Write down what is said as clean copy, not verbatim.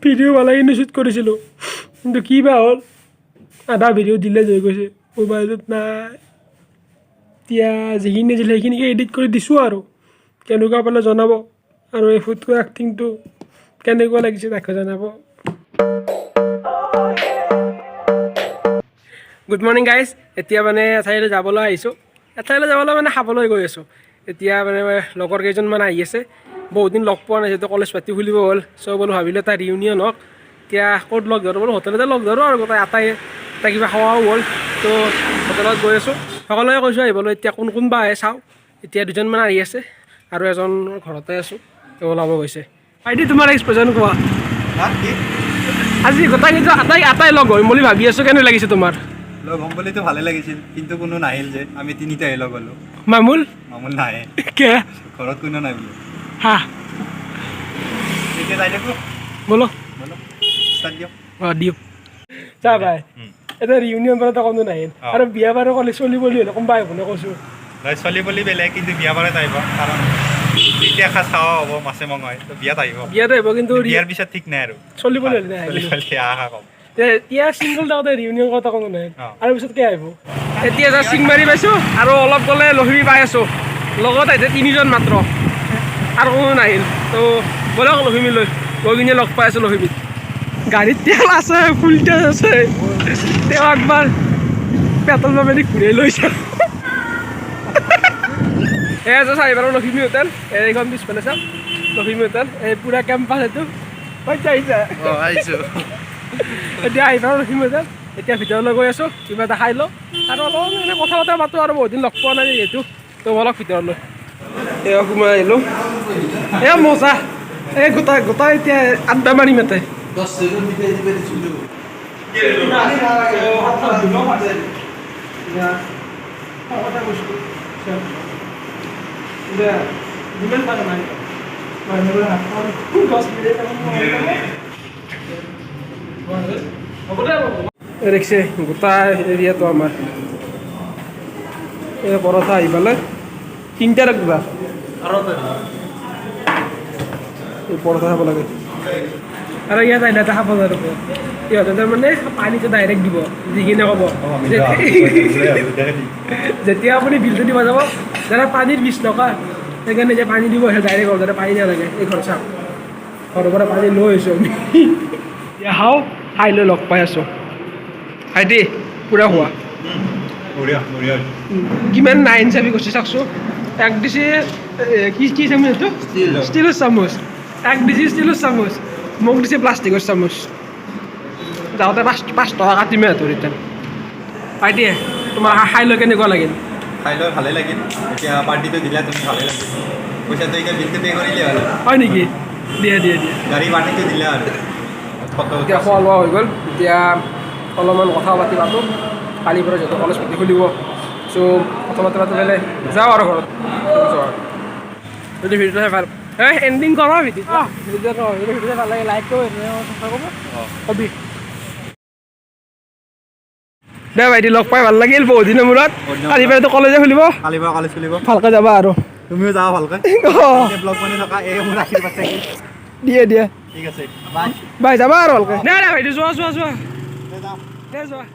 video' ভাল কিন্তু shoot কৰিছিলোঁ কিন্তু কি বা হ'ল আধা ভিডিঅ' ডিলেট হৈ গৈছে মোবাইলত নাই এতিয়া যিখিনি দিলে সেইখিনিকে এডিট কৰি দিছোঁ আৰু কেনেকুৱা পালে জনাব আৰু এই ফুডটো এক্টিংটো কেনেকুৱা লাগিছে তাকে জনাব গুড মৰ্ণিং গাইজ এতিয়া মানে এঠাইলৈ যাবলৈ আহিছোঁ এঠাইলৈ যাবলৈ মানে খাবলৈ গৈ আছোঁ এতিয়া মানে লগৰ কেইজনমান আহি আছে বহুত দিন লগ পোৱা নাই যিহেতু কলেজ পাতি খুলিব হ'ল চ' বোলো ভাবিলোঁ এটা ৰিউনিয়ন হওক এতিয়া ক'ত লগ ধৰোঁ বোলো হোটেলতে লগ ধৰোঁ আৰু গোটেই এটা কিবা খোৱাও হ'ল ত' হোটেলত গৈ আছোঁ সকলোৱে কৈছোঁ আহিবলৈ এতিয়া কোন বা আহে চাওঁ এতিয়া দুজনমান আহি আছে আৰু এজন ঘৰতে আছোঁ তেওঁ ওলাব গৈছে ভাইটি তোমাৰ এক্সপ্ৰেশ্যন কোৱা আজি গোটেইকেইটা আটাই লগ কৰিম বুলি ভাবি আছোঁ কেনে লাগিছে তোমাৰ লগ হ'ম বুলিতো ভালে লাগিছিল কিন্তু কোনো নাহিল যে আমি তিনিটাই লগ হ'লোঁ মামুল নাহে কে ঘৰত কোনো নাই বোলে হা এতিয়া যাই থাকোঁ বলো ষ্টাৰ্ট দিয়ক দিওঁ চা ভাই এতিয়া ৰিউনিয়ন বাৰতে কোনো নাহিল আৰু বিয়া বাৰু ক'লে চলি বুলি হ'লে কোনোবা আহিব কৈছোঁ চলি বুলি বেলেগ কিন্তু বিয়া বাৰত আহিব কাৰণ তেতিয়া এসাঁজ খাৱা হ'ব মাছে মঙহে তো বিয়াত আহিব কিন্তু বিয়াৰ পিছত ঠিক নাই আৰু চলি বুলি হ'লে আহা কম এতিয়া চিংগল থাকোঁতে ৰিউনিয়ন কথা কোনো নাই আৰু পিছত কে আহিব এতিয়া যা চিং মাৰি পাইছোঁ আৰু অলপ গ'লে লহিমী পাই আছোঁ লগত আহিছে তিনিজন মাত্ৰ আৰু কোনো নাহিল তো বলক লহিমী লৈ গৈ কিনে লগ পাই আছোঁ লহিমীত গাড়ীত তেল আছে ফুল তেল আছে তেওঁ একবাৰ পেট্ৰল পাম্পেদি ঘূৰাই লৈছে এয়া যে চাই বাৰু লখিমী হোটেল এইখন পিছফালে চাওক লখিমী হোটেল এই পুৰা কেম্পাছ এইটো আহিছে এতিয়া আহি পাওঁ লখিমী হোটেল এতিয়া ভিতৰলৈ গৈ আছোঁ কিবা এটা খাই লওঁ আৰু অলপ এনেই কথা বতৰা পাতোঁ আৰু বহুত দিন লগ পোৱা নাই যিহেতু তো অলপ ভিতৰলৈ এয়া সোমাই আহিলোঁ এয়া মজা এই গোটাই এতিয়া আড্ডা মাৰি মাতে দেখছে গোটাই এৰিয়াটো আমাৰ এই পৰঠা আহি পালে তিনিটা ৰাখিবা এই পৰঠা খাব লাগে আৰু ইয়াত আহিলে এটা খাব লাগিব ইহঁতে মানে পানীটো ডাইৰেক্ট দিব যিখিনি ক'ব যেতিয়া আপুনি বিলটো দিব যাব যাতে পানীৰ 20 টকা সেইকাৰণে যে পানী দিব সেই ডাইৰেক্ট যাতে পানী নালাগে এই ঘৰ চাওক ঘৰৰ পৰা পানী লৈ আহিছোঁ আমি এতিয়া খাওঁ খাই লৈ লগ পাই আছোঁ ভাইটি পূৰা খোৱা কিমান 9 চাবি কৈছে চাওকচোন এক দিছে কি চামুচ এইটো ষ্টিলৰ চামুচ এক দিছে ষ্টিলৰ চামুচ মোক দিছে প্লাষ্টিকৰ চামুচ যাওঁতে 5 টকা কাটিমে তোৰ এতিয়া ভাইটি তোমাৰ খাই লৈ কেনেকুৱা লাগিল খাই লৈ ভালে লাগিল এতিয়া পাৰ্টিটো দিলা তুমি ভালে লাগিল পইচাটো এতিয়া বিলটো পে' কৰিলে আৰু হয় নেকি দিয়ে গাড়ী পাৰ্টিটো দিলা আৰু এতিয়া খোৱা লোৱা হৈ গ'ল এতিয়া অলপমান কথা পাতি পাতোঁ কালিৰ পৰা যিহেতু কলেজ পাতি খুলিব চ' কথা পাতি পেলাই যাওঁ আৰু ঘৰত যদি ভিডিঅ'টো চাই ভাল এণ্ডিং কৰ ভিডিঅ'টো ভাল লাগে লাইক কৰিব কবি দে ভাইটি লগ পাই ভাল লাগিল বহুত দিনৰ মূৰত কালিৰ পৰাতো কলেজে খুলিব কালিৰ পৰা কলেজ খুলিব ভালকৈ যাবা আৰু তুমিও যাবা ভালকৈ ব্লগ বনাই থকা এই মোৰ আশীৰ্বাদ থাকিল দিয়ে ঠিক আছে বাই যাবা আৰু ভালকৈ নাই ভাইটি যোৱা যাওঁ যোৱা